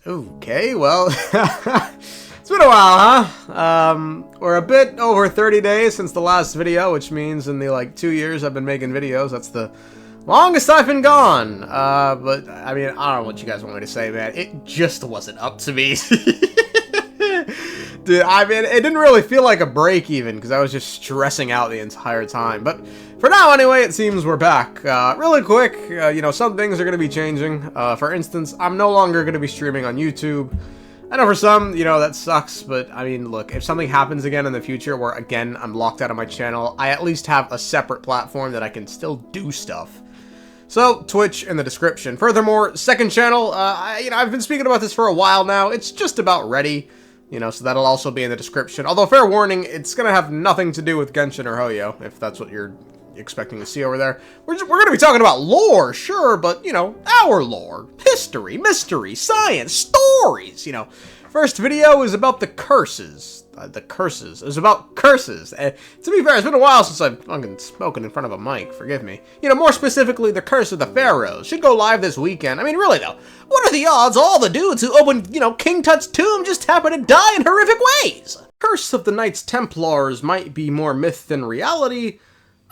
Okay, well, it's been a while, huh? We're a bit over 30 days since the last video, which means in the, 2 years I've been making videos, that's the longest I've been gone. But, I mean, I don't know what you guys want me to say, man. It just wasn't up to me. Dude, I mean, it didn't really feel like a break even, because I was just stressing out the entire time. But for now, anyway, it seems we're back. Really quick, some things are going to be changing. For instance, I'm no longer going to be streaming on YouTube. I know for some, that sucks, but, I mean, look, if something happens again in the future where, again, I'm locked out of my channel, I at least have a separate platform that I can still do stuff. So, Twitch in the description. Furthermore, second channel, I've been speaking about this for a while now. It's just about ready. So that'll also be in the description. Although, fair warning, it's going to have nothing to do with Genshin or Hoyo, if that's what you're expecting to see over there. We're going to be talking about lore, sure, but, our lore. History, mystery, science, stories, First video is about the curses. It was about curses. To be fair, it's been a while since I've fucking spoken in front of a mic, forgive me. More specifically, the Curse of the Pharaohs. Should go live this weekend. I mean, really though, what are the odds all the dudes who opened, King Tut's tomb just happen to die in horrific ways? Curse of the Knights Templars might be more myth than reality.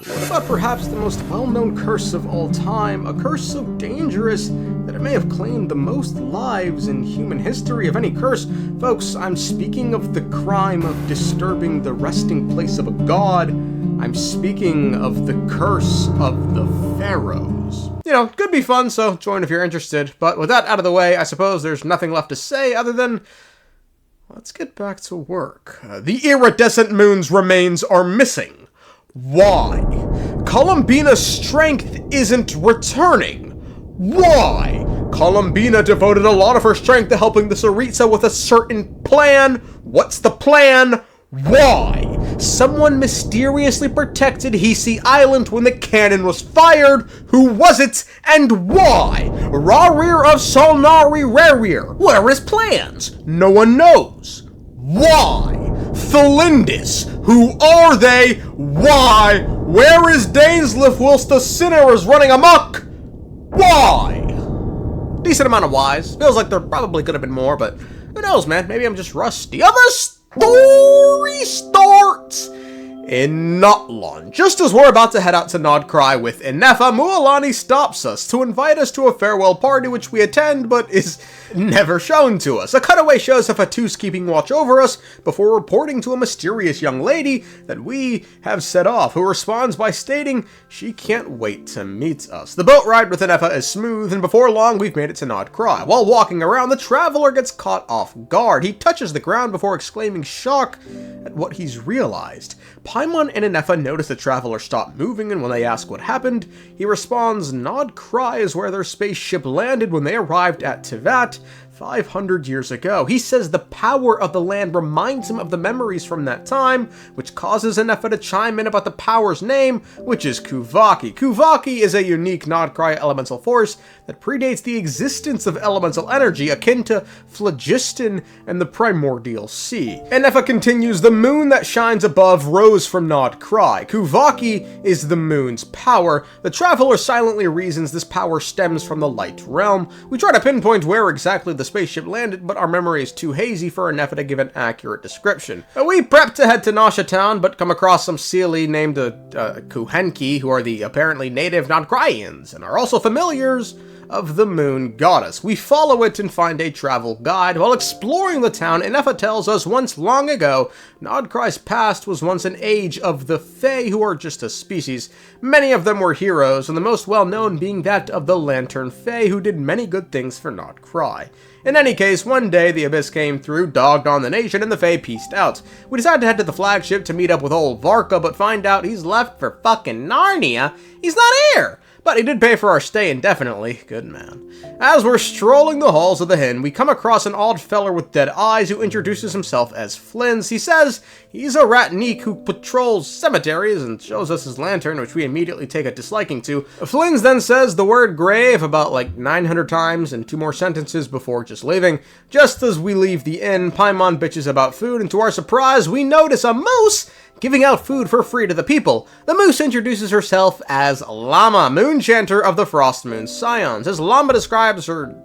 What about perhaps the most well-known curse of all time? A curse so dangerous that it may have claimed the most lives in human history of any curse. Folks, I'm speaking of the crime of disturbing the resting place of a god. I'm speaking of the curse of the pharaohs. Could be fun, so join if you're interested. But with that out of the way, I suppose there's nothing left to say other than let's get back to work. The iridescent moon's remains are missing. Why? Columbina's strength isn't returning. Why? Columbina devoted a lot of her strength to helping the Tsaritsa with a certain plan. What's the plan? Why? Someone mysteriously protected Hisi Island when the cannon was fired. Who was it, and why? Rerir of solnari rerir. What are his plans? No one knows. Why? Thelindis. Who are they? Why? Where is dainsleif whilst the sinner is running amok? Why? Decent amount of whys. Feels like there probably could have been more, but who knows, man? Maybe I'm just rusty. The story starts in not long. Just as we're about to head out to Nod-Krai with Inefa, Mualani stops us to invite us to a farewell party which we attend but is never shown to us. A cutaway shows a fatuis keeping watch over us before reporting to a mysterious young lady that we have set off, who responds by stating she can't wait to meet us. The boat ride with Inefa is smooth, and before long we've made it to Nod-Krai. While walking around, the traveler gets caught off guard. He touches the ground before exclaiming shock at what he's realized. Paimon and Inefa notice the traveler stop moving, and when they ask what happened, he responds Nod-Krai is where their spaceship landed when they arrived at Tivat 500 years ago. He says the power of the land reminds him of the memories from that time, which causes Inefa to chime in about the power's name, which is Kuvaki. Kuvaki is a unique Nod-Krai elemental force that predates the existence of elemental energy, akin to phlogiston and the primordial sea. Inefa continues, the moon that shines above rose from Nod-Krai. Kuvaki is the moon's power. The traveler silently reasons this power stems from the light realm. We try to pinpoint where exactly the spaceship landed, but our memory is too hazy for Inefa to give an accurate description. We prep to head to Nasha Town, but come across some Seelie named Kuhenki, who are the apparently native Nod-Kraians, and are also familiars of the moon goddess. We follow it and find a travel guide. While exploring the town, Inefa tells us once long ago, Nod-Krai's past was once an age of the Fae, who are just a species. Many of them were heroes, and the most well-known being that of the Lantern Fae, who did many good things for Nod-Krai. In any case, one day the Abyss came through, dogged on the nation, and the Fae pieced out. We decided to head to the flagship to meet up with old Varka, but find out he's left for fucking Narnia. He's not here! But he did pay for our stay indefinitely. Good man. As we're strolling the halls of the Hin, we come across an odd feller with dead eyes who introduces himself as Flins. He says he's a ratnik who patrols cemeteries and shows us his lantern, which we immediately take a disliking to. Flins then says the word grave about 900 times in 2 more sentences before just leaving. Just as we leave the inn, Paimon bitches about food, and to our surprise, we notice a moose giving out food for free to the people. The moose introduces herself as Lauma, moon chanter of the Frost Moon Scions. As Lauma describes her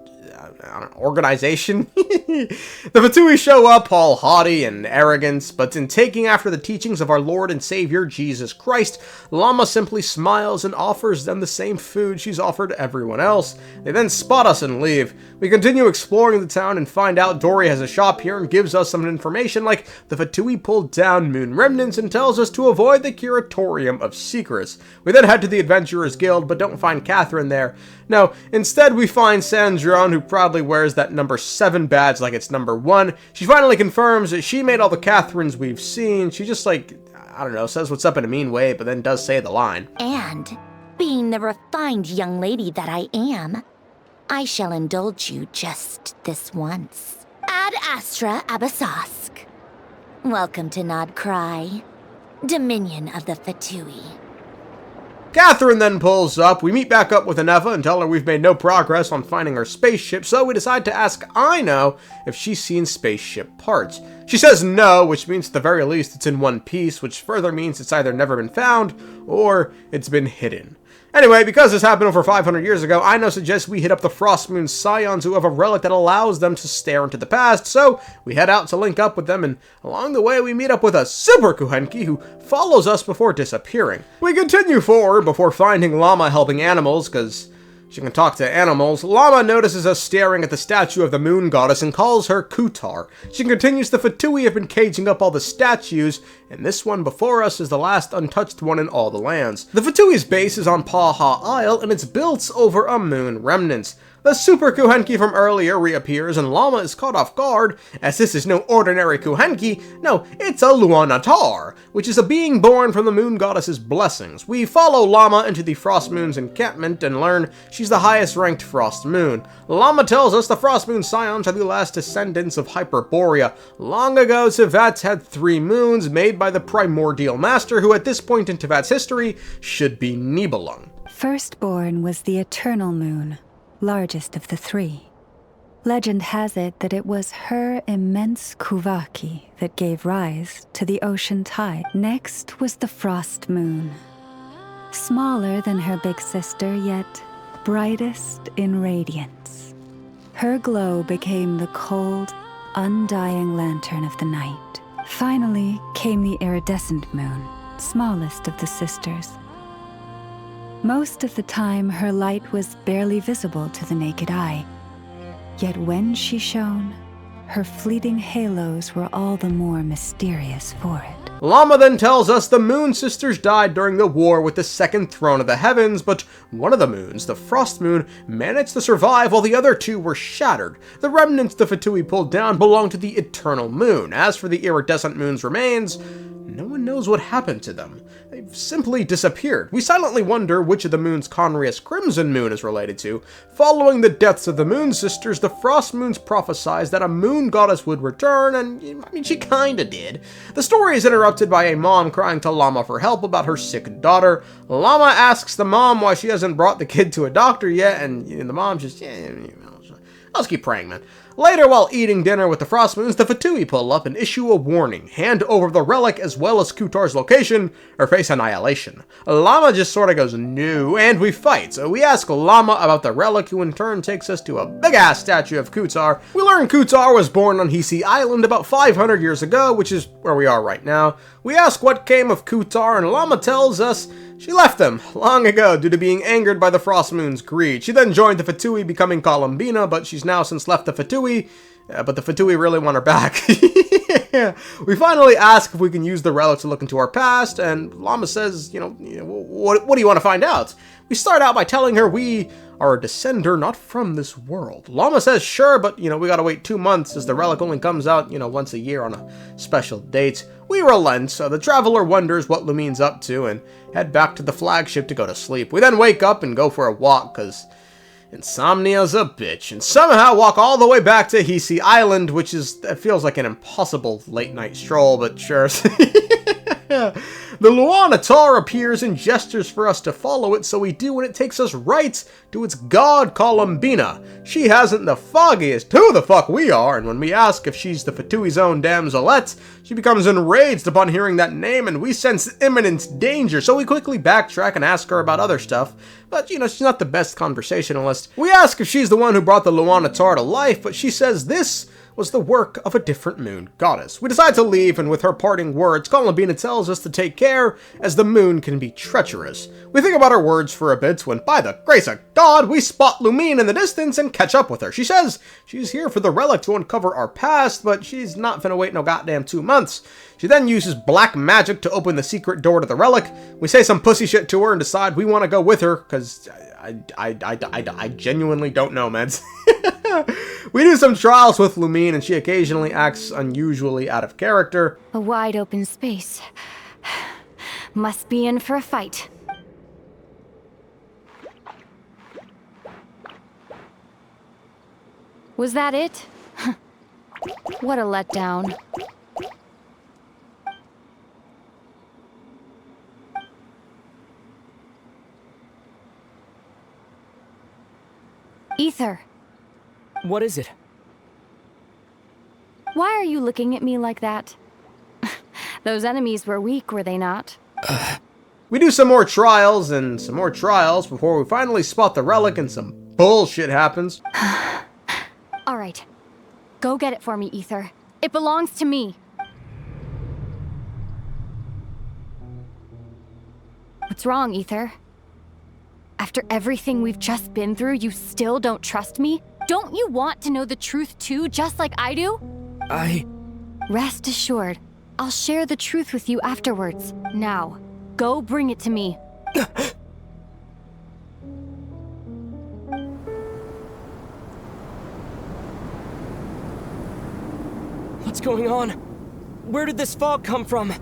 organization. The fatuis show up all haughty and arrogant, but in taking after the teachings of our Lord and Savior Jesus Christ, Lauma simply smiles and offers them the same food she's offered everyone else. They then spot us and leave. We continue exploring the town and find out Dory has a shop here and gives us some information like the fatui pulled down moon remnants and tells us to avoid the curatorium of secrets. We then head to the Adventurers Guild but don't find Catherine there. No, instead we find Sandrone, who proudly wears that number 7 badge like it's number 1. She finally confirms that she made all the Catherines we've seen. She just I don't know, says what's up in a mean way, but then does say the line. And, being the refined young lady that I am, I shall indulge you just this once. Ad Astra Abasosk. Welcome to Nod-Krai, Dominion of the Fatui. Catherine then pulls up. We meet back up with Aneva and tell her we've made no progress on finding her spaceship, so we decide to ask Ino if she's seen spaceship parts. She says no, which means at the very least it's in one piece, which further means it's either never been found or it's been hidden. Anyway, because this happened over 500 years ago, Ino suggests we hit up the Frostmoon Scions who have a relic that allows them to stare into the past, so we head out to link up with them, and along the way we meet up with a Super Kuhenki who follows us before disappearing. We continue forward before finding Lauma helping animals, because she can talk to animals. Lauma notices us staring at the statue of the moon goddess and calls her Kutar. She continues the Fatui have been caging up all the statues, and this one before us is the last untouched one in all the lands. The Fatui's base is on Paha Isle, and it's built over a moon remnant. The Super Kuhenki from earlier reappears, and Lauma is caught off guard, as this is no ordinary Kuhenki. No, it's a Luanatar, which is a being born from the moon goddess's blessings. We follow Lauma into the Frost Moon's encampment and learn she's the highest ranked Frost Moon. Lauma tells us the Frost Moon Scions are the last descendants of Hyperborea. Long ago, Teyvat had 3 moons made by the Primordial Master, who at this point in Teyvat's history should be Nibelung. Firstborn was the Eternal Moon, largest of the 3. Legend has it that it was her immense Kuvaki that gave rise to the ocean tide. Next was the Frost Moon, smaller than her big sister, yet brightest in radiance. Her glow became the cold, undying lantern of the night. Finally came the iridescent moon, smallest of the sisters. Most of the time, her light was barely visible to the naked eye. Yet when she shone, her fleeting halos were all the more mysterious for it. Lauma then tells us the Moon Sisters died during the war with the Second Throne of the Heavens, but one of the moons, the Frost Moon, managed to survive while the other 2 were shattered. The remnants the Fatui pulled down belong to the Eternal Moon. As for the iridescent moon's remains, no one knows what happened to them. They've simply disappeared. We silently wonder which of the moons Conrius Crimson Moon is related to. Following the deaths of the Moon Sisters, the Frost Moons prophesied that a moon goddess would return, and, I mean, she kinda did. The story is interrupted by a mom crying to Lauma for help about her sick daughter. Lauma asks the mom why she hasn't brought the kid to a doctor yet, and the mom just, let's keep praying, man. Later, while eating dinner with the Frost Moons, the Fatui pull up and issue a warning. Hand over the relic as well as Kutar's location, or face annihilation. Lauma just sorta goes no, and we fight. So we ask Lauma about the relic, who in turn takes us to a big-ass statue of Kutar. We learn Kutar was born on Hisi Island about 500 years ago, which is where we are right now. We ask what came of Kutar, and Lauma tells us she left them long ago due to being angered by the Frost Moon's greed. She then joined the Fatui, becoming Columbina, but she's now since left the Fatui, but the Fatui really want her back. We finally ask if we can use the relic to look into our past, and Lauma says, what do you want to find out? We start out by telling her we are a descender not from this world. Lauma says sure, but we gotta wait 2 months as the relic only comes out, once a year on a special date. We relent, so the traveler wonders what Lumine's up to and head back to the flagship to go to sleep. We then wake up and go for a walk, cause insomnia's a bitch, and somehow walk all the way back to Hisi Island, which it feels like an impossible late-night stroll, but sure. The Luanatar appears and gestures for us to follow it, so we do, and it takes us right to its god, Columbina. She hasn't the foggiest who the fuck we are, and when we ask if she's the Fatui's own damselette, she becomes enraged upon hearing that name, and we sense imminent danger, so we quickly backtrack and ask her about other stuff. but, she's not the best conversationalist. We ask if she's the one who brought the Luanatar to life, but she says this was the work of a different moon goddess. We decide to leave, and with her parting words, Columbina tells us to take care, as the moon can be treacherous. We think about her words for a bit when, by the grace of God, we spot Lumine in the distance and catch up with her. She says she's here for the relic to uncover our past, but she's not finna wait no goddamn 2 months. She then uses black magic to open the secret door to the relic. We say some pussy shit to her and decide we want to go with her, because I genuinely don't know, meds. We do some trials with Lumine, and she occasionally acts unusually out of character. A wide open space. Must be in for a fight. Was that it? What a letdown. Ether. What is it? Why are you looking at me like that? Those enemies were weak, were they not? We do some more trials and some more trials before we finally spot the relic and some bullshit happens. Alright. Go get it for me, Ether. It belongs to me. What's wrong, Ether? After everything we've just been through, you still don't trust me? Don't you want to know the truth too, just like I do? Rest assured, I'll share the truth with you afterwards. Now, go bring it to me. What's going on? Where did this fog come from?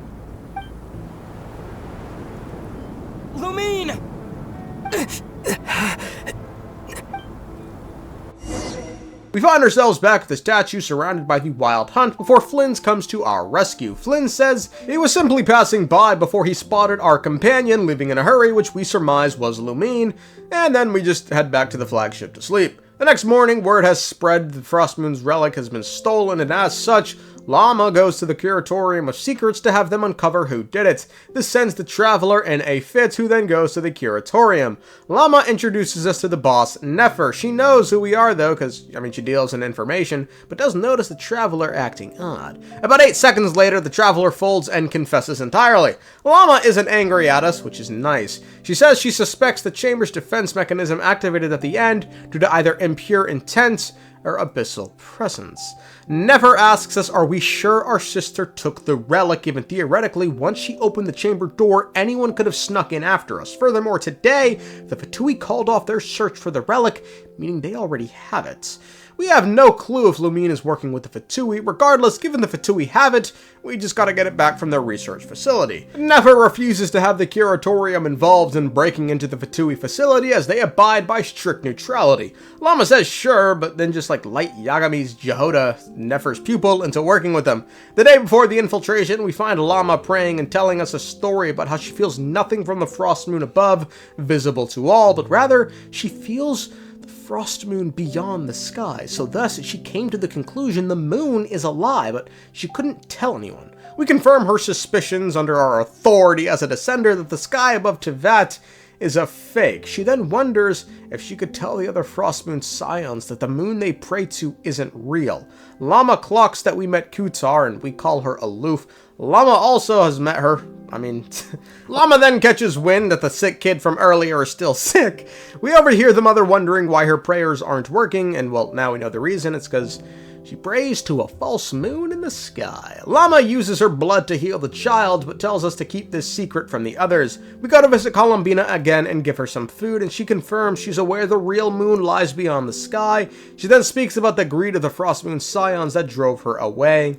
Lumine! We find ourselves back at the statue surrounded by the wild hunt before Flins comes to our rescue. Flins says he was simply passing by before he spotted our companion leaving in a hurry, which we surmise was Lumine, and then we just head back to the flagship to sleep. The next morning, word has spread the Frostmoon's relic has been stolen, and as such, Lauma goes to the Curatorium of Secrets to have them uncover who did it. This sends the Traveler in a fit, who then goes to the Curatorium. Lauma introduces us to the boss, Nefer. She knows who we are, though, because, she deals in information, but does notice the Traveler acting odd. About 8 seconds later, the Traveler folds and confesses entirely. Lauma isn't angry at us, which is nice. She says she suspects the chamber's defense mechanism activated at the end due to either impure intent or abyssal presence. Nefer asks us, are we sure our sister took the relic, given theoretically, once she opened the chamber door, anyone could have snuck in after us. Furthermore, today, the Fatui called off their search for the relic, meaning they already have it. We have no clue if Lumine is working with the Fatui. Regardless, given the Fatui have it, we just gotta get it back from their research facility. Nefer refuses to have the Curatorium involved in breaking into the Fatui facility, as they abide by strict neutrality. Lauma says sure, but then just light Yagami's Jahoda, Nefer's pupil, into working with them. The day before the infiltration, we find Lauma praying and telling us a story about how she feels nothing from the frost moon above visible to all, but rather she feels the frost moon beyond the sky, so thus she came to the conclusion the moon is a lie, but she couldn't tell anyone. We confirm her suspicions under our authority as a descender that the sky above Tevat is a fake. She then wonders if she could tell the other frost moon scions that the moon they pray to isn't real. Lauma clocks that we met Kutar and we call her aloof. Lauma also has met her. Lauma then catches wind that the sick kid from earlier is still sick. We overhear the mother wondering why her prayers aren't working, and well, now we know the reason. It's because she prays to a false moon in the sky. Lauma uses her blood to heal the child, but tells us to keep this secret from the others. We go to visit Columbina again and give her some food, and she confirms she's aware the real moon lies beyond the sky. She then speaks about the greed of the frost moon scions that drove her away.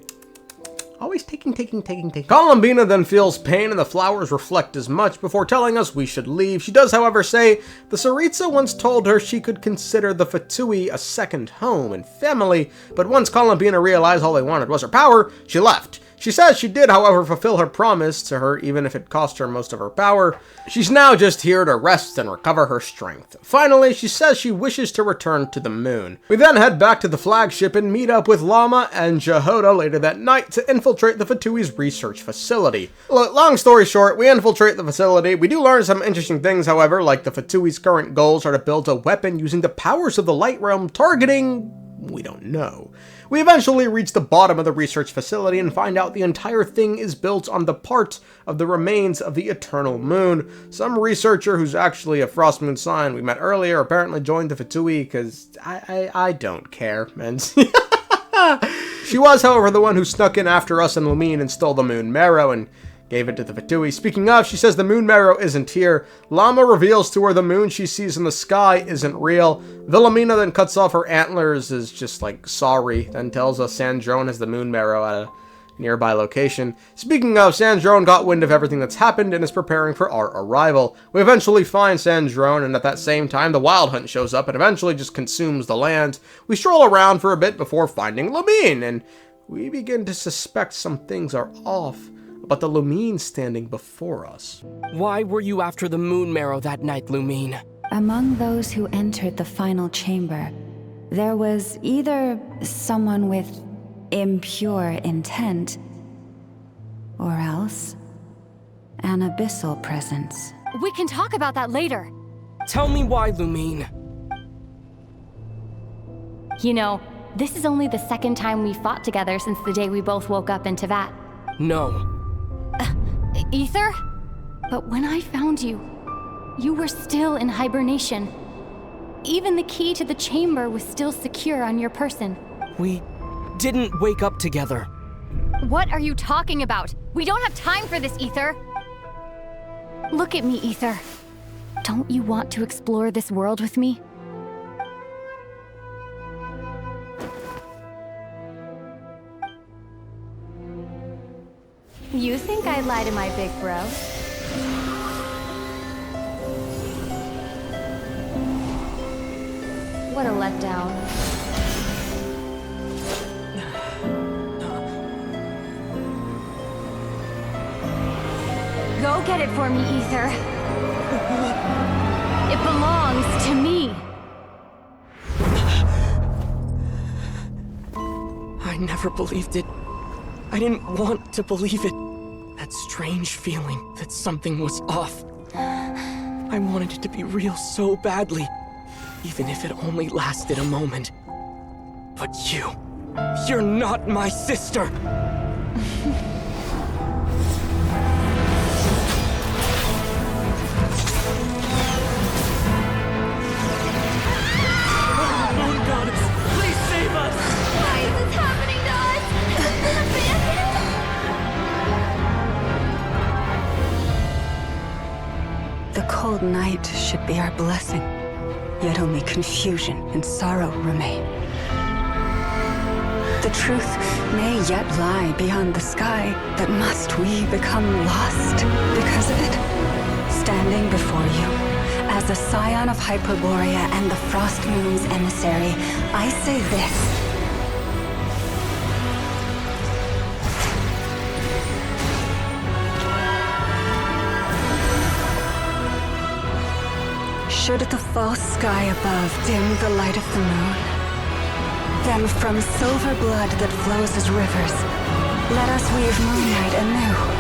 Always taking. Columbina then feels pain and the flowers reflect as much before telling us we should leave. She does, however, say the Tsaritsa once told her she could consider the Fatui a second home and family, but once Columbina realized all they wanted was her power, she left. She says she did, however, fulfill her promise to her, even if it cost her most of her power. She's now just here to rest and recover her strength. Finally, she says she wishes to return to the moon. We then head back to the flagship and meet up with Lauma and Jahoda later that night to infiltrate the fatuis research facility. Long story short, we infiltrate the facility. We do learn some interesting things, however, like the fatuis' current goals are to build a weapon using the powers of the light realm, targeting... we don't know. We eventually reach the bottom of the research facility and find out the entire thing is built on the part of the remains of the eternal moon. Some researcher who's actually a frost moon sign we met earlier apparently joined the fatui because I don't care, man. She was, however, the one who snuck in after us and Lumine and stole the moon marrow and gave it to the fatui. Speaking of, she says the moon marrow isn't here. Lauma reveals to her the moon she sees in the sky isn't real. Wilhelmina then cuts off her antlers, is just like, sorry, then tells us Sandrone has the moon marrow at a nearby location. Speaking of, Sandrone got wind of everything that's happened and is preparing for our arrival. We eventually find Sandrone, and at that same time, the Wild Hunt shows up and eventually just consumes the land. We stroll around for a bit before finding Lumine, and we begin to suspect some things are off about the Lumine standing before us. Why were you after the moon marrow that night, Lumine? Among those who entered the final chamber, there was either someone with impure intent, or else an abyssal presence. We can talk about that later. Tell me why, Lumine. You know, this is only the second time we fought together since the day we both woke up in Teyvat. No. Ether? But when I found you, you were still in hibernation. Even the key to the chamber was still secure on your person. We didn't wake up together. What are you talking about? We don't have time for this, Ether. Look at me, Ether. Don't you want to explore this world with me? You think I lie to my big bro? What a letdown. Go get it for me, Ether. It belongs to me. I never believed it. I didn't want to believe it. That strange feeling that something was off. I wanted it to be real so badly, even if it only lasted a moment. But you're not my sister! Moon goddess, please save us! Why is this happening to us? The cold night should be our blessing, yet only confusion and sorrow remain. The truth may yet lie beyond the sky, but must we become lost because of it? Standing before you, as a scion of Hyperborea and the Frost Moon's emissary, I say this. Should the false sky above dim the light of the moon, then from silver blood that flows as rivers, let us weave moonlight anew.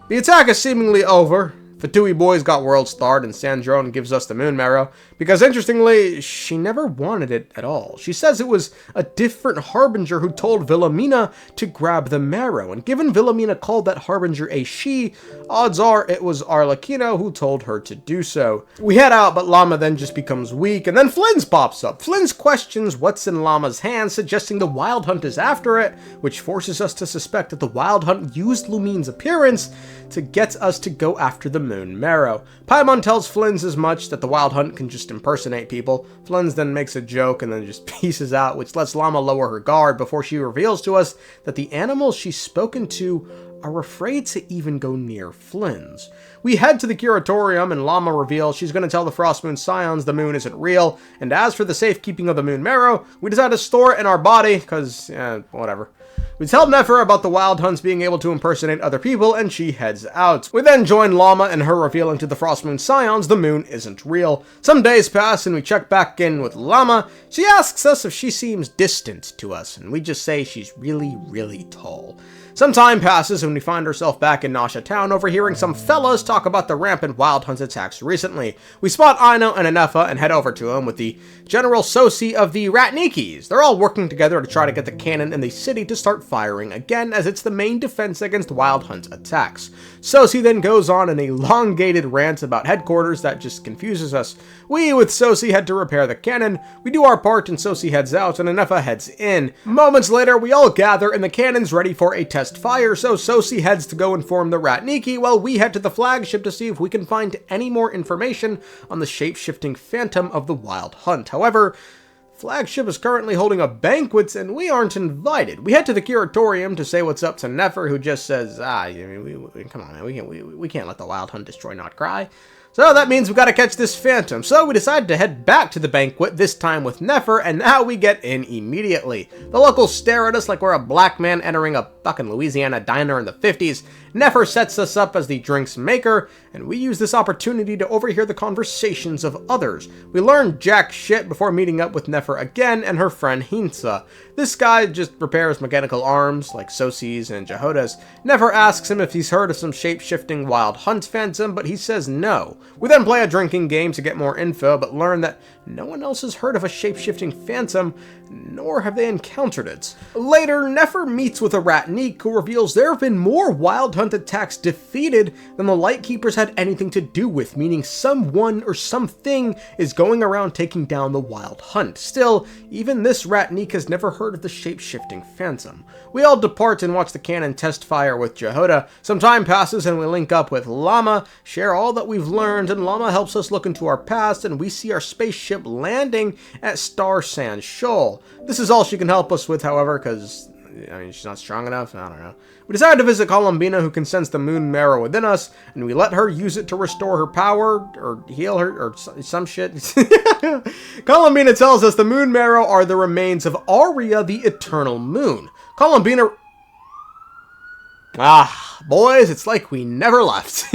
The attack is seemingly over. Fatui boys got world starred and Sandrone gives us the moon marrow. Because interestingly, she never wanted it at all. She says it was a different harbinger who told Wilhelmina to grab the marrow, and given Wilhelmina called that harbinger a she, odds are it was Arlecchino who told her to do so. We head out, but Lauma then just becomes weak, and then Flins pops up. Flins questions what's in Lama's hand, suggesting the Wild Hunt is after it, which forces us to suspect that the Wild Hunt used Lumine's appearance to get us to go after the moon marrow. Paimon tells Flins as much, that the Wild Hunt can just impersonate people. Flins then makes a joke and then just pieces out, which lets Lama lower her guard before she reveals to us that the animals she's spoken to are afraid to even go near Flins. We head to the curatorium and Lama reveals she's going to tell the Frost Moon Scions the moon isn't real, and as for the safekeeping of the moon marrow, we decide to store it in our body, cause, whatever. We tell Nefer about the Wild Hunts being able to impersonate other people, and she heads out. We then join Lama and her revealing to the Frost Moon Scions the moon isn't real. Some days pass and we check back in with Lama. She asks us if she seems distant to us, and we just say she's really, really tall. Some time passes and we find ourselves back in Nasha Town overhearing some fellas talk about the rampant Wild Hunt attacks recently. We spot Aino and Anefa and head over to him with the General Sosi of the Ratnikis. They're all working together to try to get the cannon in the city to start firing again, as it's the main defense against Wild Hunt attacks. Sosi then goes on an elongated rant about headquarters that just confuses us. We, with Sosi, head to repair the cannon. We do our part and Sosi heads out and Anefa heads in. Moments later, we all gather and the cannon's ready for a test fire, so Sosi heads to go inform the Ratniki while we head to the flagship to see if we can find any more information on the shape-shifting phantom of the Wild Hunt. However, flagship is currently holding a banquet and we aren't invited. We head to the curatorium to say what's up to Nefer, who just says, come on, man, we can't let the Wild Hunt destroy Nod-Krai. So that means we gotta catch this phantom. So we decide to head back to the banquet, this time with Nefer, and now we get in immediately. The locals stare at us like we're a black man entering a fucking Louisiana diner in the 50s. Nefer sets us up as the drinks maker, and we use this opportunity to overhear the conversations of others. We learn jack shit before meeting up with Nefer again and her friend Hintsa. This guy just repairs mechanical arms, like Sosi's and Jahoda's. Nefer asks him if he's heard of some shape-shifting Wild Hunt phantom, but he says no. We then play a drinking game to get more info, but learn that no one else has heard of a shape-shifting phantom, nor have they encountered it. Later, Nefer meets with a Ratnik who reveals there have been more Wild Hunt attacks defeated than the Lightkeepers had anything to do with, meaning someone or something is going around taking down the Wild Hunt. Still, even this Ratnik has never heard of the shape-shifting phantom. We all depart and watch the cannon test fire with Jahoda. Some time passes and we link up with Lama, share all that we've learned, and Lama helps us look into our past, and we see our spaceship landing at Star Sand Shoal. This is all she can help us with, however, because she's not strong enough. I don't know. We decide to visit Columbina, who can sense the moon marrow within us, and we let her use it to restore her power, or heal her, or some shit. Columbina tells us the moon marrow are the remains of Aria, the eternal moon. Columbina... boys, it's like we never left.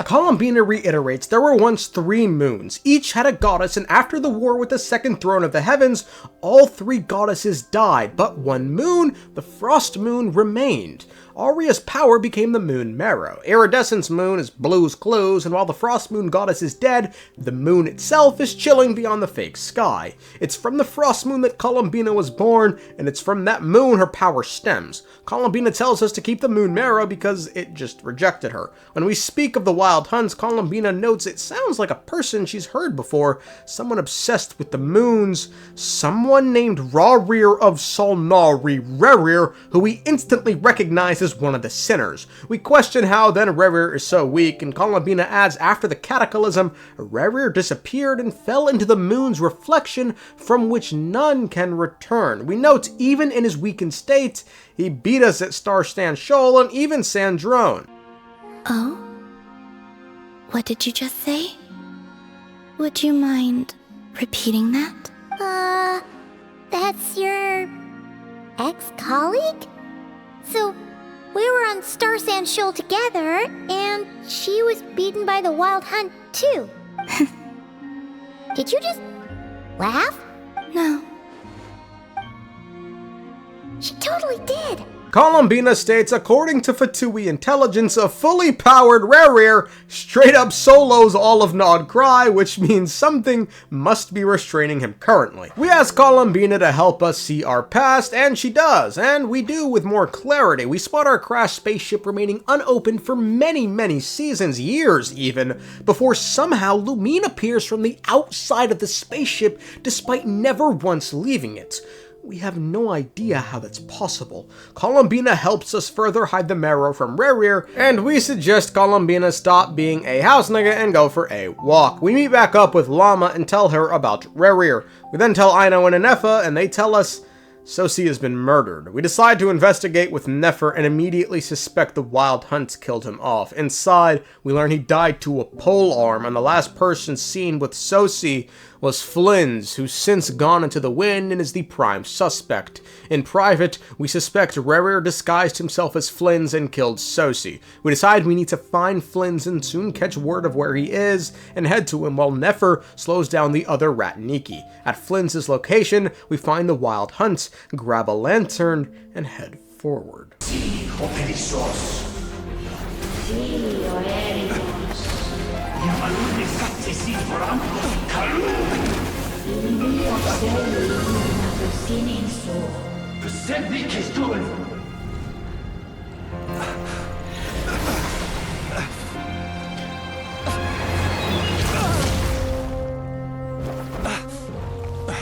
Columbina reiterates there were once 3 moons. Each had a goddess, and after the war with the second throne of the heavens, all 3 goddesses died, but one moon, the Frost Moon, remained. Aria's power became the moon marrow. Iridescent's moon is Blue's clues, and while the Frost Moon goddess is dead, the moon itself is chilling beyond the fake sky. It's from the Frost Moon that Columbina was born, and it's from that moon her power stems. Columbina tells us to keep the moon marrow because it just rejected her. When we speak of the Wild Hunts, Columbina notes it sounds like a person she's heard before, someone obsessed with the moons, someone named Rerir of Solnari, Rerir, who we instantly recognize as one of the sinners. We question how then Rerir is so weak, and Columbina adds after the cataclysm, Rerir disappeared and fell into the moon's reflection from which none can return. We note even in his weakened state, he beat us at Star Sand Shoal and even Sandrone. Oh? What did you just say? Would you mind repeating that? That's your ex-colleague? So, we were on Star Sand Shoal together, and she was beaten by the Wild Hunt, too. Did you just laugh? No. She totally did. Columbina states, according to Fatuis intelligence, a fully powered rerir straight up solos all of Nod-Krai, which means something must be restraining him currently. We ask Columbina to help us see our past, and she does, and we do with more clarity. We spot our crashed spaceship remaining unopened for many seasons, years even, before somehow Lumine appears from the outside of the spaceship despite never once leaving it. We have no idea how that's possible. Columbina helps us further hide the marrow from Rerir, and we suggest Columbina stop being a house nigga and go for a walk. We meet back up with Lauma and tell her about Rerir. We then tell Aino and Nefa, and they tell us Sosi has been murdered. We decide to investigate with Nefer and immediately suspect the wild hunts killed him off. Inside, we learn he died to a pole arm, and the last person seen with Sosi was Flins, who's since gone into the wind and is the prime suspect. In private, we suspect Rerir disguised himself as Flins and killed Sosi. We decide we need to find Flins and soon catch word of where he is and head to him while Nefer slows down the other Ratniki. At Flins' location, we find the wild hunts, grab a lantern, and head forward.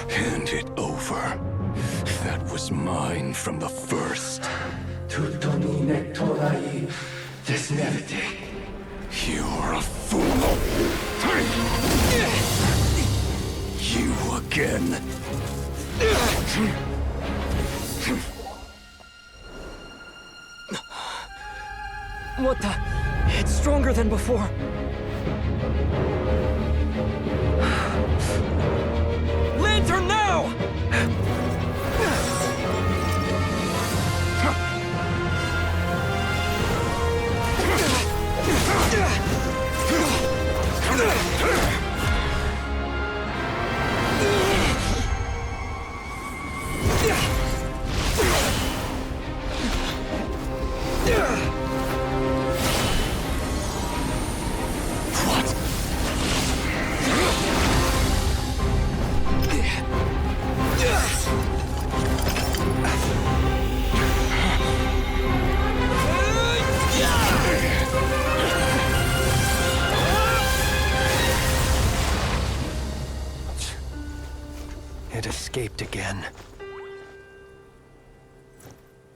Hand it over. That was mine from the first. You're a fool. You again. What the? It's stronger than before. Lantern now! It escaped again.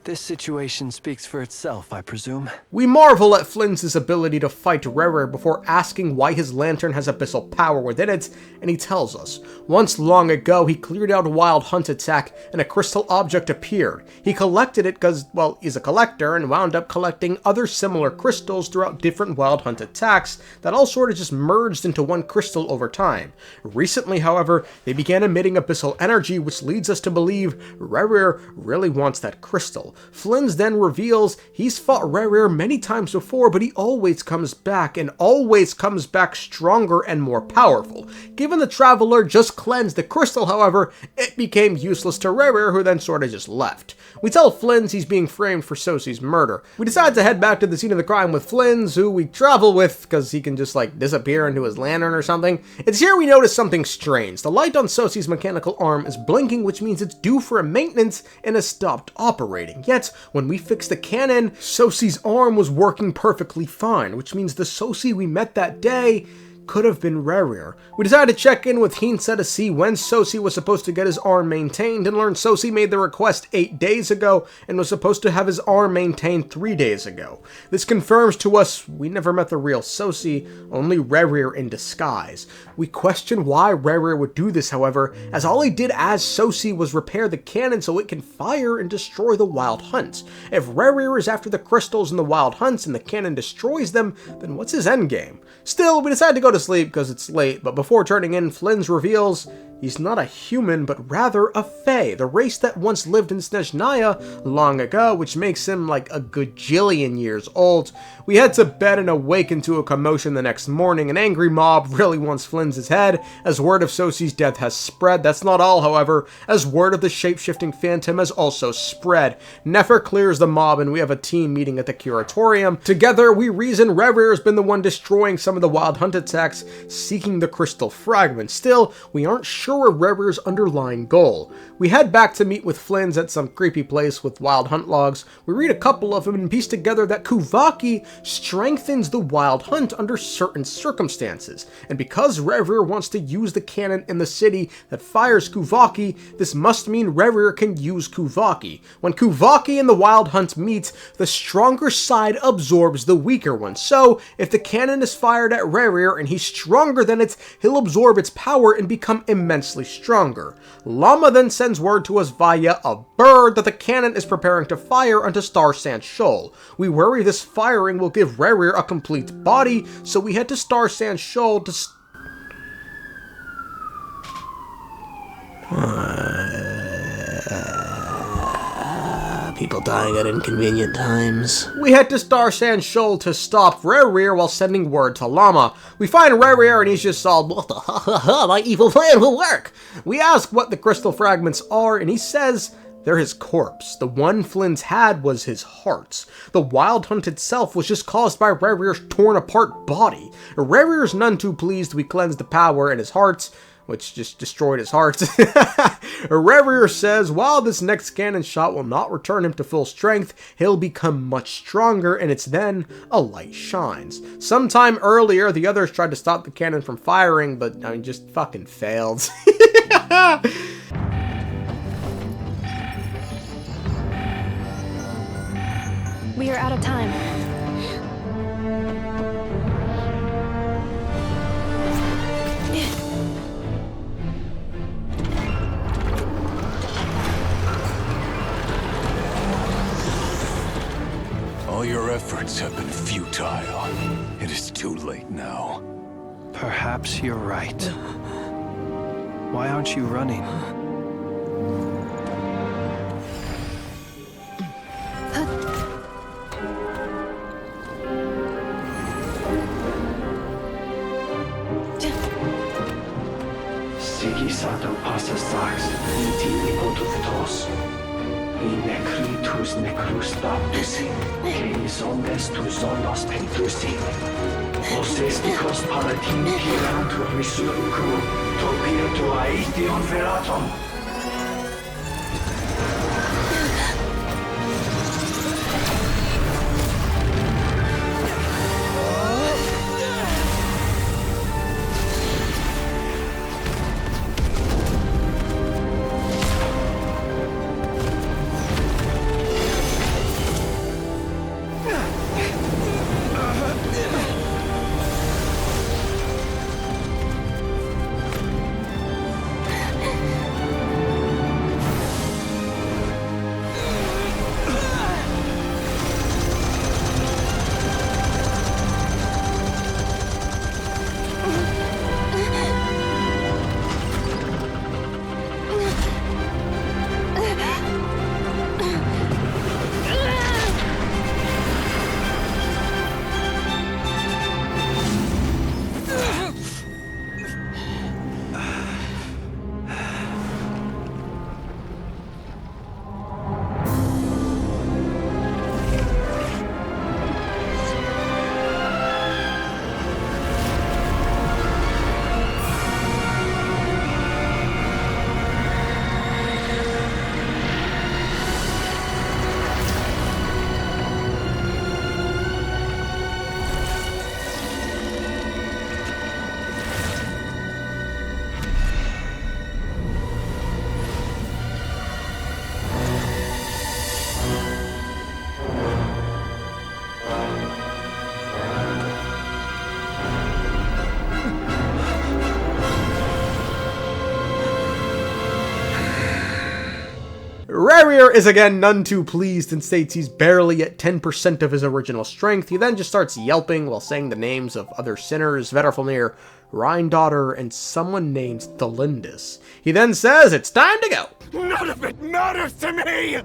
This situation speaks for itself, I presume. We marvel at Flins' ability to fight Rerir before asking why his lantern has abyssal power within it, and he tells us. Once long ago, he cleared out a wild hunt attack, and a crystal object appeared. He collected it because, well, he's a collector, and wound up collecting other similar crystals throughout different wild hunt attacks that all sort of just merged into one crystal over time. Recently, however, they began emitting abyssal energy, which leads us to believe Rerir really wants that crystal. Flins then reveals he's fought Rerir many times before, but he always comes back, and always comes back stronger and more powerful. Given the Traveler just cleansed the crystal, however, it became useless to Rerir, who then sorta just left. We tell Flins he's being framed for Sosi's murder. We decide to head back to the scene of the crime with Flins, who we travel with because he can just like disappear into his lantern or something. It's here we notice something strange. The light on Sosi's mechanical arm is blinking, which means it's due for a maintenance and has stopped operating. Yet, when we fixed the cannon, Sosi's arm was working perfectly fine, which means the Sosi we met that day could have been Rerir. We decided to check in with Hinsa to see when Sosi was supposed to get his arm maintained, and learned Sosi made the request 8 days ago and was supposed to have his arm maintained 3 days ago. This confirms to us we never met the real Sosi, only Rerir in disguise. We question why Rerir would do this, however, as all he did as Sosi was repair the cannon so it can fire and destroy the wild hunts. If Rerir is after the crystals and the wild hunts and the cannon destroys them, then what's his endgame? Still, we decide to go to sleep because it's late, but before turning in, Flins reveals He's not a human, but rather a fae, the race that once lived in Snezhnaya long ago, which makes him like a gajillion years old. We head to bed and awaken to a commotion the next morning. An angry mob really wants Flins' head, as word of Sosi's death has spread. That's not all, however, as word of the shape-shifting phantom has also spread. Nefer clears the mob, and we have a team meeting at the curatorium. Together, we reason Rerir has been the one destroying some of the wild hunt attacks, seeking the crystal fragment. Still, we aren't sure of Rerir's underlying goal. We head back to meet with Flins at some creepy place with wild hunt logs. We read a couple of them and piece together that Kuvaki strengthens the wild hunt under certain circumstances. And because Rerir wants to use the cannon in the city that fires Kuvaki, this must mean Rerir can use Kuvaki. When Kuvaki and the wild hunt meet, the stronger side absorbs the weaker one. So, if the cannon is fired at Rerir and he's stronger than it, he'll absorb its power and become immensely stronger. Lauma then sends word to us via a bird that the cannon is preparing to fire onto Star Sand Shoal. We worry this firing will give Rerir a complete body, so we head to Star Sand Shoal to people dying at inconvenient times. We head to Star Sand Shoal to stop Rerir while sending word to Lauma. We find Rerir and he's just all, what the my evil plan will work. We ask what the crystal fragments are and he says they're his corpse. The one Flins had was his heart. The wild hunt itself was just caused by Rerir's torn apart body. Rerir's none too pleased we cleansed the power in his heart, which just destroyed his heart. Rerir says while this next cannon shot will not return him to full strength, he'll become much stronger, and it's then a light shines. Sometime earlier, the others tried to stop the cannon from firing, but just fucking failed. We are out of time. All your efforts have been futile. It is too late now. Perhaps you're right. Why aren't you running? Sigisato passa sax, iti tos. Necritus necrus baptusi, canis omnes tu zonos pentusi. Osesticos palatin pirantur resurcu, topir aetion veratum. rerir is again none too pleased and states he's barely at 10% of his original strength. He then just starts yelping while saying the names of other sinners, Vetterfamir, Rhine-daughter, and someone named Thelindis. He then says it's time to go. None of it matters to me!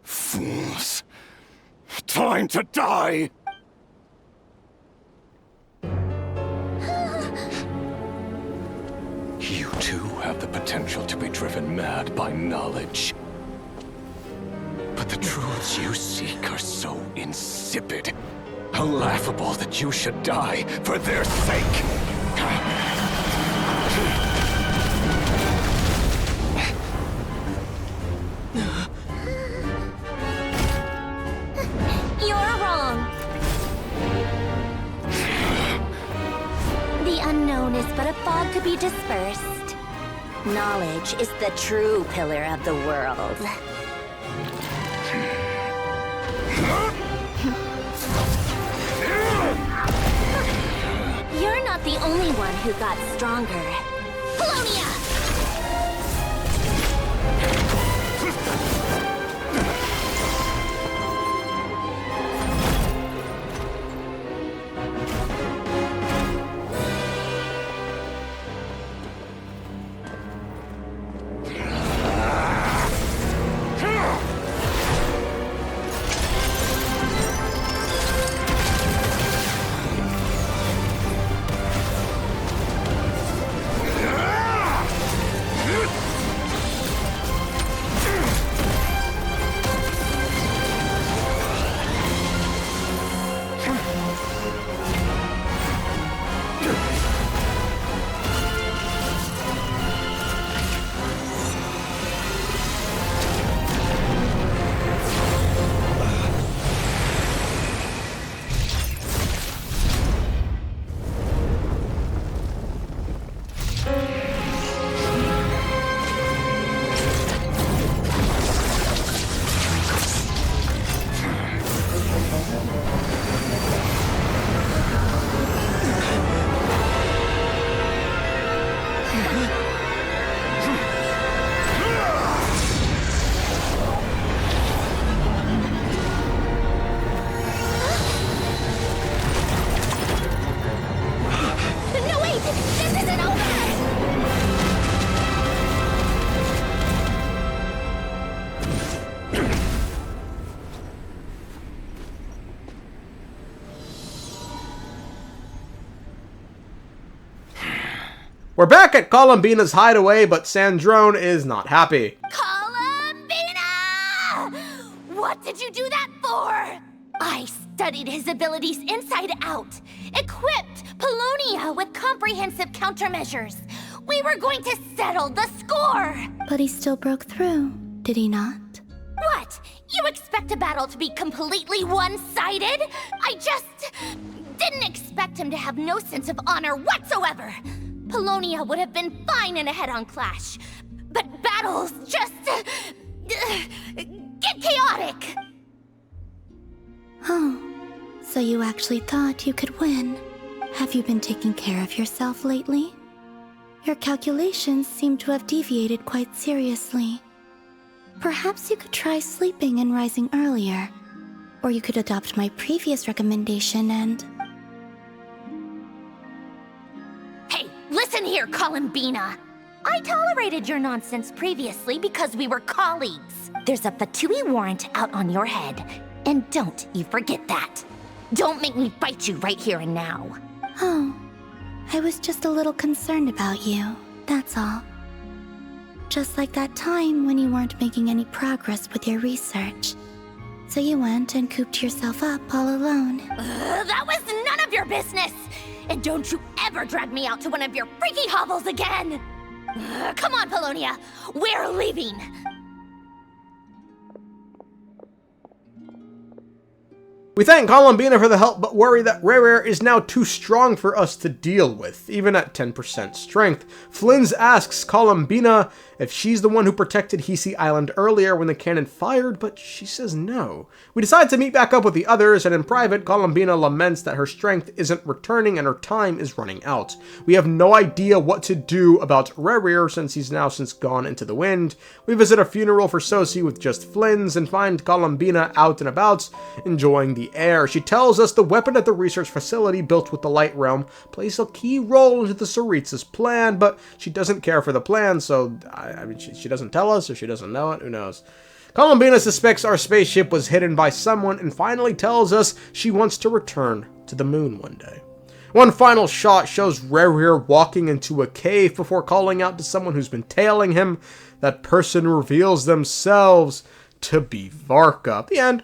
Fools. Time to die! You too have the potential to be driven mad by knowledge. But the truths you seek are so insipid, laughable that you should die for their sake. You're wrong. The unknown is but a fog to be dispersed. Knowledge is the true pillar of the world. You're not the only one who got stronger. Polonia! We're back at Columbina's hideaway, but Sandrone is not happy. Columbina! What did you do that for? I studied his abilities inside out, equipped Polonia with comprehensive countermeasures. We were going to settle the score. But he still broke through, did he not? What? You expect a battle to be completely one-sided? I just didn't expect him to have no sense of honor whatsoever. Polonia would have been fine in a head-on clash, but battles just get chaotic. Oh, so you actually thought you could win. Have you been taking care of yourself lately? Your calculations seem to have deviated quite seriously. Perhaps you could try sleeping and rising earlier. Or you could adopt my previous recommendation and... Hey, listen here, Columbina. I tolerated your nonsense previously because we were colleagues. There's a fatuis warrant out on your head, and don't you forget that. Don't make me fight you right here and now. Oh, I was just a little concerned about you, that's all. Just like that time when you weren't making any progress with your research. So you went and cooped yourself up all alone. That was none of your business! And don't you ever drag me out to one of your freaky hovels again! Come on, Polonia! We're leaving! We thank Columbina for the help, but worry that Rerir is now too strong for us to deal with, even at 10% strength. Flins asks Columbina if she's the one who protected Hisi Island earlier when the cannon fired, but she says no. We decide to meet back up with the others, and in private, Columbina laments that her strength isn't returning and her time is running out. We have no idea what to do about Rerir since he's now since gone into the wind. We visit a funeral for Sosi with just Flins and find Columbina out and about, enjoying the air. She tells us the weapon at the research facility built with the Light Realm plays a key role into the Tsaritsa's plan, but she doesn't care for the plan, so I mean, she doesn't tell us, or she doesn't know it, who knows. Columbina suspects our spaceship was hidden by someone and finally tells us she wants to return to the moon one day. One final shot shows Rerir walking into a cave before calling out to someone who's been tailing him. That person reveals themselves to be Varka. The end.